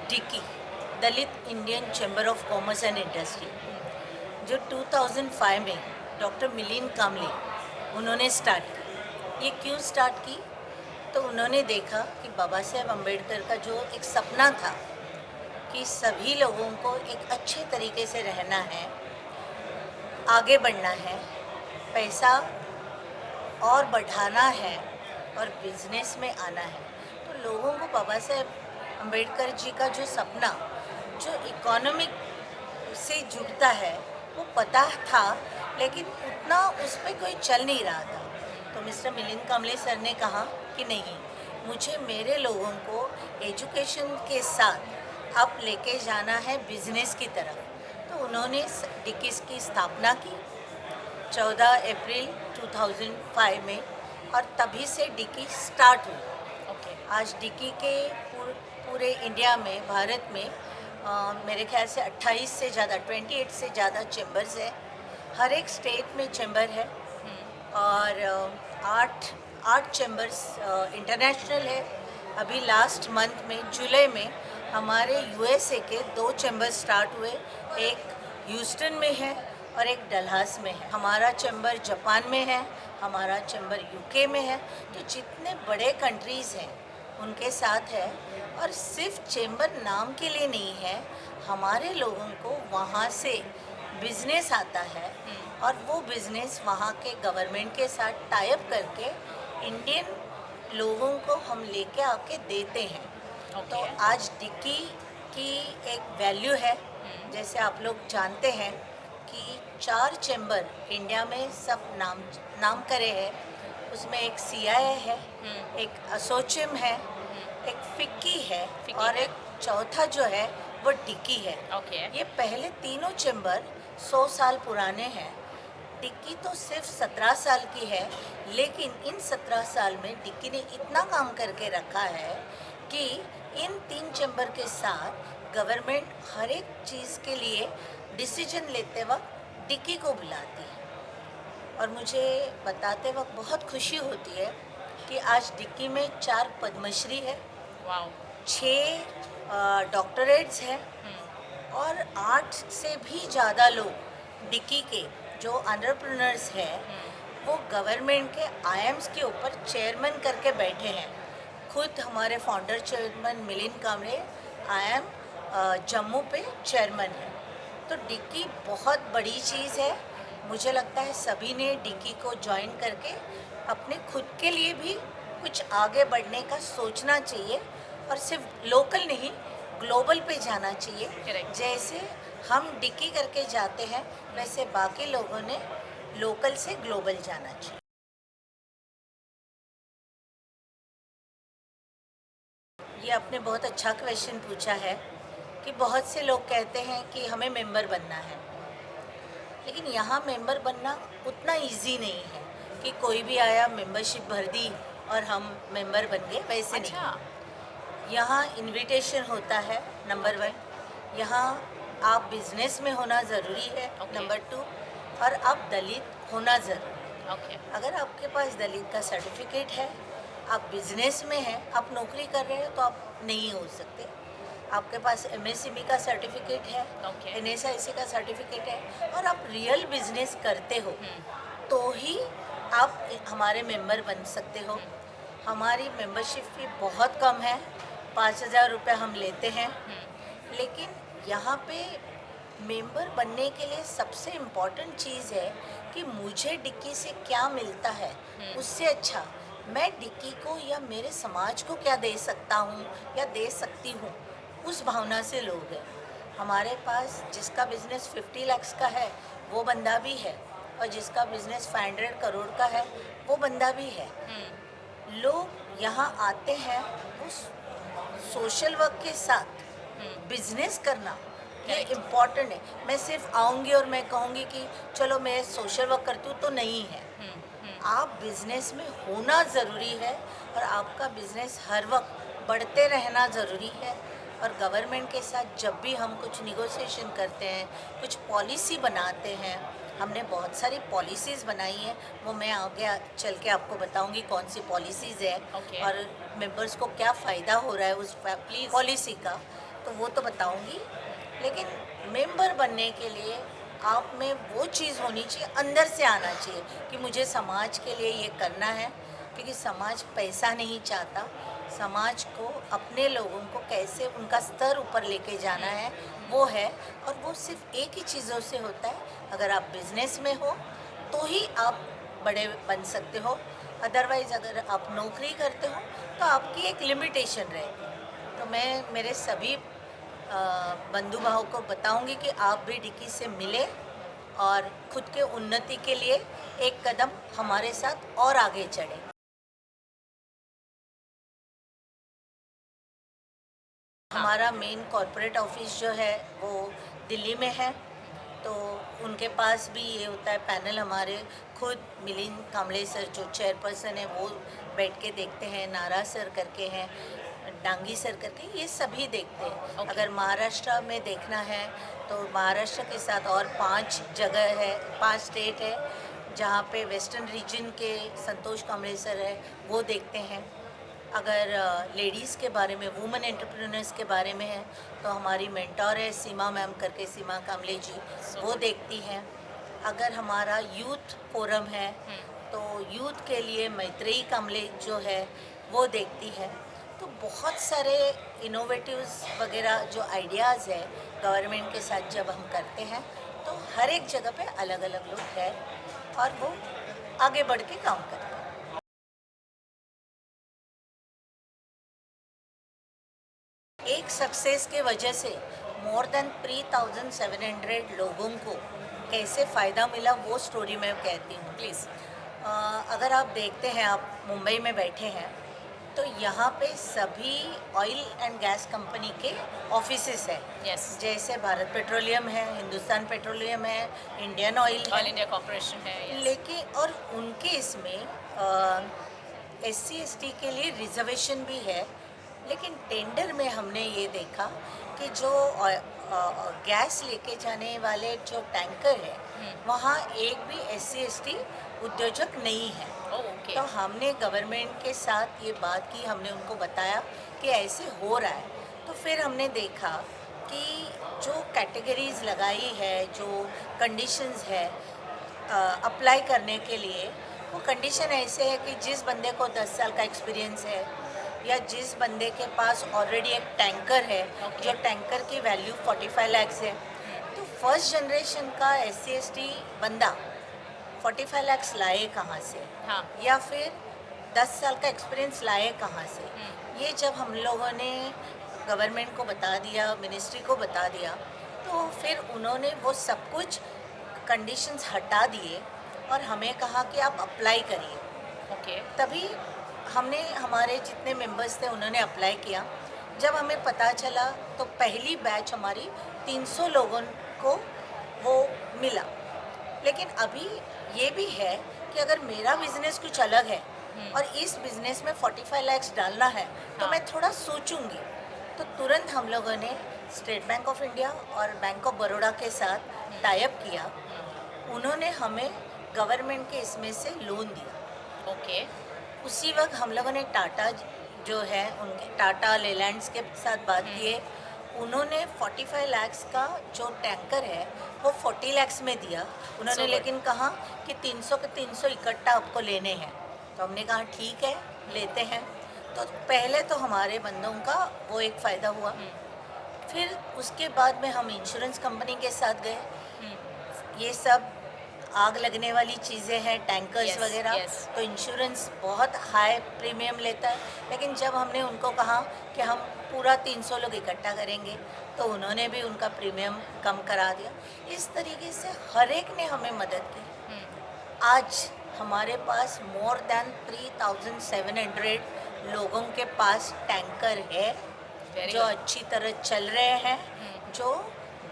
Dickey, Dalit Indian Chamber of Commerce and Industry, जो 2005 में doctor Milind कामले उन्होंने स्टार्ट की। ये क्यों स्टार्ट की? तो उन्होंने देखा कि बाबा साहेब अम्बेडकर का जो एक सपना था कि सभी लोगों को एक अच्छे तरीके से रहना है, आगे बढ़ना है, पैसा और बढ़ाना है और बिजनेस में आना है। तो लोगों को बाबा साहेब अम्बेडकर जी का जो सपना, जो इकोनॉमिक से जुड़ता है, वो पता था, लेकिन उतना उस पर कोई चल नहीं रहा था। तो मिस्टर मिलिंद कामले सर ने कहा कि नहीं, मुझे मेरे लोगों को एजुकेशन के साथ अब लेके जाना है बिजनेस की तरफ। तो उन्होंने डिकीज की स्थापना की 14 अप्रैल 2005 में, और तभी से डिकी स्टार्ट हुई। आज डिकी के पूरे इंडिया में, भारत में मेरे ख्याल से 28 से ज़्यादा, 28 से ज़्यादा चैम्बर्स है। हर एक स्टेट में चैम्बर है, और आठ आठ चैम्बर्स इंटरनेशनल है। अभी लास्ट मंथ में, जुलाई में, हमारे यूएसए के 2 चैम्बर स्टार्ट हुए। एक ह्यूस्टन में है और एक डलहास में है। हमारा चैम्बर जापान में है, हमारा चैम्बर यूके में है। तो जितने बड़े कंट्रीज़ हैं उनके साथ है। और सिर्फ चैम्बर नाम के लिए नहीं है, हमारे लोगों को वहाँ से बिजनेस आता है, और वो बिजनेस वहाँ के गवर्नमेंट के साथ टाई अप करके इंडियन लोगों को हम लेके आके देते हैं। तो आज डिकी की एक वैल्यू है, जैसे आप लोग जानते हैं कि 4 चैम्बर इंडिया में सब नाम करे हैं। उसमें एक सीआईआई है, एक एसोचैम है, एक फिक्की है, और एक चौथा जो है वो डिकी है। ये पहले तीनों चैम्बर 100 साल पुराने हैं। डिक्की तो सिर्फ 17 साल की है, लेकिन इन 17 साल में डिक्की ने इतना काम करके रखा है कि इन 3 चैम्बर के साथ गवर्नमेंट हर एक चीज़ के लिए डिसीजन लेते वक्त डिक्की को बुलाती है। और मुझे बताते वक्त बहुत खुशी होती है कि आज डिक्की में 4 पद्मश्री है, 6 डॉक्टरेट्स हैं, और 8 से भी ज़्यादा लोग डिक्की के जो एंटरप्रेन्योर्स हैं वो गवर्नमेंट के आईएम्स के ऊपर चेयरमैन करके बैठे हैं। खुद हमारे फाउंडर चेयरमैन मिलिंद कामले आईएम जम्मू पे चेयरमैन है। तो डिक्की बहुत बड़ी चीज़ है। मुझे लगता है सभी ने डिक्की को ज्वाइन करके अपने खुद के लिए भी कुछ आगे बढ़ने का सोचना चाहिए, और सिर्फ लोकल नहीं, ग्लोबल पे जाना चाहिए। जैसे हम डिक्की करके जाते हैं, वैसे बाकी लोगों ने लोकल से ग्लोबल जाना चाहिए। ये आपने बहुत अच्छा क्वेश्चन पूछा है कि बहुत से लोग कहते हैं कि हमें मेंबर बनना है, लेकिन यहाँ मेंबर बनना उतना इजी नहीं है कि कोई भी आया, मेंबरशिप भर दी और हम मेंबर बन गए, वैसे नहीं। यहाँ इनविटेशन होता है, नंबर 1। यहाँ आप बिजनेस में होना ज़रूरी है, नंबर 2, और आप दलित होना ज़रूरी है। अगर आपके पास दलित का सर्टिफिकेट है, आप बिजनेस में हैं, आप नौकरी कर रहे हो, तो आप नहीं हो सकते। आपके पास एमएसएमई का सर्टिफिकेट है, एनएसआईसी का सर्टिफिकेट है, और आप रियल बिजनेस करते हो, तो ही आप हमारे मेंबर बन सकते हो। हमारी मेंबरशिप फी बहुत कम है, 5,000 रुपये हम लेते हैं। लेकिन यहाँ पे मेंबर बनने के लिए सबसे इम्पॉर्टेंट चीज़ है कि मुझे डिक्की से क्या मिलता है, उससे अच्छा मैं डिक्की को या मेरे समाज को क्या दे सकता हूँ या दे सकती हूँ, उस भावना से लोग हैं। हमारे पास जिसका बिज़नेस 50 लाख का है वो बंदा भी है, और जिसका बिज़नेस 500 करोड़ का है वो बंदा भी है। लोग यहाँ आते हैं उस सोशल वर्क के साथ बिजनेस करना, ये इम्पॉर्टेंट है। मैं सिर्फ आऊँगी और मैं कहूँगी कि चलो मैं सोशल वर्क करती हूँ, तो नहीं है। आप बिजनेस में होना ज़रूरी है, और आपका बिजनेस हर वक्त बढ़ते रहना ज़रूरी है। और गवर्नमेंट के साथ जब भी हम कुछ निगोशिएशन करते हैं, कुछ पॉलिसी बनाते हैं, हमने बहुत सारी पॉलिसीज़ बनाई हैं, वो मैं आगे चल के आपको बताऊंगी कौन सी पॉलिसीज़ है और मेंबर्स को क्या फ़ायदा हो रहा है उस पॉलिसी का। तो वो तो बताऊंगी, लेकिन मेंबर बनने के लिए आप में वो चीज़ होनी चाहिए, अंदर से आना चाहिए कि मुझे समाज के लिए ये करना है, क्योंकि समाज पैसा नहीं चाहता, समाज को, अपने लोगों को कैसे उनका स्तर ऊपर लेके जाना है वो है। और वो सिर्फ एक ही चीज़ों से होता है, अगर आप बिजनेस में हो तो ही आप बड़े बन सकते हो, अदरवाइज़ अगर आप नौकरी करते हो तो आपकी एक लिमिटेशन रहेगी। तो मैं मेरे सभी बंधु भाव को बताऊंगी कि आप भी डिकी से मिले और खुद के उन्नति के लिए एक कदम हमारे साथ और आगे चढ़े। हमारा मेन कॉरपोरेट ऑफिस जो है वो दिल्ली में है, तो उनके पास भी ये होता है पैनल, हमारे खुद मिलिंद कांबले सर जो चेयरपर्सन है वो बैठ के देखते हैं, नारा सर करके हैं, डांगी सर करके, ये सभी देखते हैं। Okay. अगर महाराष्ट्र में देखना है तो महाराष्ट्र के साथ और 5 जगह है, 5 स्टेट है जहाँ पे वेस्टर्न रीजन के संतोष कांबले सर है, वो देखते हैं। अगर लेडीज़ के बारे में, वुमेन एंटरप्रेन्योर्स के बारे में है तो हमारी मेंटोर है सीमा मैम करके, सीमा कांबले जी, वो देखती हैं। अगर हमारा यूथ फोरम है तो यूथ के लिए मैत्रेयी कांबले जो है वो देखती है। तो बहुत सारे इनोवेटिव्स वगैरह जो आइडियाज़ है गवर्नमेंट के साथ जब हम करते हैं तो हर एक जगह पे अलग अलग लोग हैं और वो आगे बढ़ के काम करते हैं। एक सक्सेस के वजह से मोर देन 3700 लोगों को कैसे फ़ायदा मिला वो स्टोरी मैं कहती हूँ। प्लीज़। अगर आप देखते हैं, आप मुंबई में बैठे हैं तो यहाँ पे सभी ऑयल एंड गैस कंपनी के ऑफिसेस है। यस। जैसे भारत पेट्रोलियम है, हिंदुस्तान पेट्रोलियम है, इंडियन ऑयल ऑल है, इंडिया कॉर्पोरेशन है। yes. लेकिन और उनके इसमें SC/ST के लिए रिजर्वेशन भी है। लेकिन टेंडर में हमने ये देखा कि जो गैस लेके जाने वाले जो टैंकर है वहाँ एक भी SC/ST उद्योजक नहीं है। ओके। तो हमने गवर्नमेंट के साथ ये बात की, हमने उनको बताया कि ऐसे हो रहा है। तो फिर हमने देखा कि जो कैटेगरीज लगाई है, जो कंडीशंस है अप्लाई करने के लिए, वो कंडीशन ऐसे है कि जिस बंदे को 10 साल का एक्सपीरियंस है या जिस बंदे के पास ऑलरेडी एक टैंकर है, जो टैंकर की वैल्यू 45 लाख है, तो फर्स्ट जनरेशन का SC/ST बंदा 45 लाख लाए कहाँ से? हाँ। या फिर 10 साल का एक्सपीरियंस लाए कहाँ से? ये जब हम लोगों ने गवर्नमेंट को बता दिया, मिनिस्ट्री को बता दिया, तो फिर उन्होंने वो सब कुछ कंडीशंस हटा दिए और हमें कहा कि आप अप्लाई करिए। ओके। तभी हमने, हमारे जितने मेंबर्स थे उन्होंने अप्लाई किया। जब हमें पता चला तो पहली बैच हमारी 300 लोगों को वो मिला। लेकिन अभी ये भी है कि अगर मेरा बिजनेस कुछ अलग है और इस बिजनेस में 45 लाख डालना है तो मैं थोड़ा सोचूंगी। तो तुरंत हम लोगों ने स्टेट बैंक ऑफ इंडिया और बैंक ऑफ बड़ौदा के साथ टाई अप किया। उन्होंने हमें गवर्नमेंट के इसमें से लोन दिया। ओके। उसी वक्त हम लोगों ने टाटा जो है उनके टाटा लेलैंड्स के साथ बात किए। उन्होंने 45 लाख का जो टैंकर है वो 40 लाख में दिया उन्होंने। So good. लेकिन कहा कि 300 के 300 इकट्ठा आपको लेने हैं। तो हमने कहा ठीक है, लेते हैं। तो पहले तो हमारे बंदों का वो एक फ़ायदा हुआ। फिर उसके बाद में हम इंश्योरेंस कंपनी के साथ गए। ये सब आग लगने वाली चीज़ें हैं, टैंकर्स Yes, वगैरह, yes. तो इंश्योरेंस बहुत हाई प्रीमियम लेता है। लेकिन जब हमने उनको कहा कि हम पूरा 300 लोग इकट्ठा करेंगे तो उन्होंने भी उनका प्रीमियम कम करा दिया। इस तरीके से हर एक ने हमें मदद की। आज हमारे पास मोर देन 3700 लोगों के पास टैंकर है Very जो good. अच्छी तरह चल रहे हैं, जो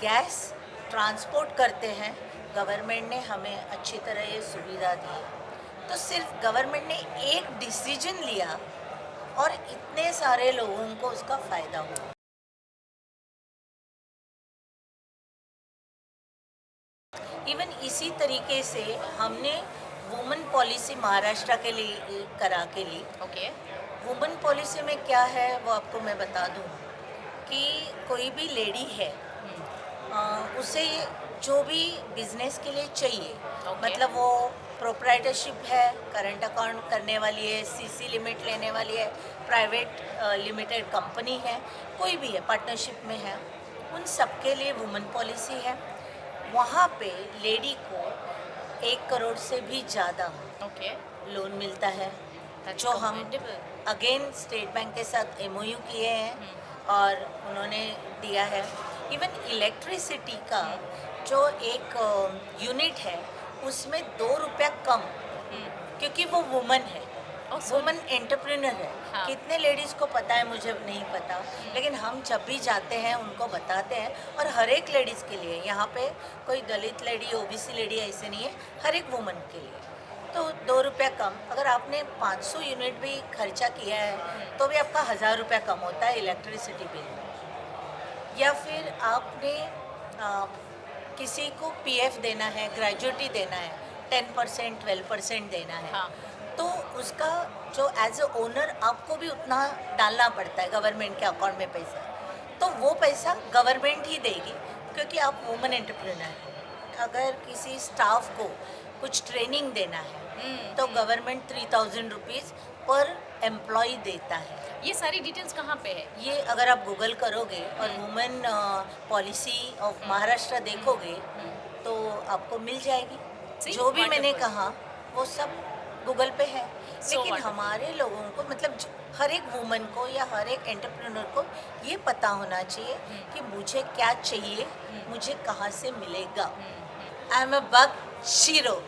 गैस ट्रांसपोर्ट करते हैं। गवर्नमेंट ने हमें अच्छी तरह ये सुविधा दी। तो सिर्फ गवर्नमेंट ने एक डिसीजन लिया और इतने सारे लोगों को उसका फ़ायदा हुआ। इवन इसी तरीके से हमने वुमेन पॉलिसी महाराष्ट्र के लिए करा के ली। ओके। वुमेन पॉलिसी में क्या है वो आपको मैं बता दूं कि कोई भी लेडी है उसे जो भी बिजनेस के लिए चाहिए, Okay. मतलब वो प्रोप्राइटरशिप है, करंट अकाउंट करने वाली है, सीसी लिमिट लेने वाली है, प्राइवेट लिमिटेड कंपनी है, कोई भी है, पार्टनरशिप में है, उन सबके लिए वुमेन पॉलिसी है। वहाँ पे लेडी को 1 करोड़ से भी ज़्यादा Okay. लोन मिलता है, That's जो हम commendable. अगेन स्टेट बैंक के साथ MOU किए हैं और उन्होंने दिया है। इवन इलेक्ट्रिसिटी का जो एक यूनिट है उसमें 2 रुपया कम, क्योंकि वो वुमन है, Oh, so वुमन एंटरप्रेन्योर है। हाँ। कितने लेडीज़ को पता है मुझे नहीं पता, लेकिन हम जब भी जाते हैं उनको बताते हैं। और हर एक लेडीज़ के लिए, यहाँ पे कोई दलित लेडी, OBC लेडी ऐसे नहीं है, हर एक वुमन के लिए तो 2 रुपया कम। अगर आपने 500 यूनिट भी खर्चा किया है तो भी आपका 1000 रुपया कम होता है इलेक्ट्रिसिटी बिल में। या फिर आपने किसी को PF देना है, ग्रेजुएटी देना है, 10% 12% देना है, हाँ. तो उसका जो एज अ ओनर आपको भी उतना डालना पड़ता है गवर्नमेंट के अकाउंट में पैसा, तो वो पैसा गवर्नमेंट ही देगी, क्योंकि आप वुमेन एंटरप्रेन्योर हैं। अगर किसी स्टाफ को कुछ ट्रेनिंग देना है तो गवर्नमेंट 3000 रुपीज़ पर एम्प्लॉय देता है। ये सारी डिटेल्स कहाँ पे है? ये अगर आप गूगल करोगे और वुमेन पॉलिसी ऑफ महाराष्ट्र देखोगे तो आपको मिल जाएगी। See, जो भी मैंने wonderful. कहा वो सब गूगल पे है। So लेकिन wonderful. हमारे लोगों को, मतलब हर एक वुमन को या हर एक एंटरप्रेन्योर को ये पता होना चाहिए कि मुझे क्या चाहिए, मुझे कहाँ से मिलेगा। I am a bug shero.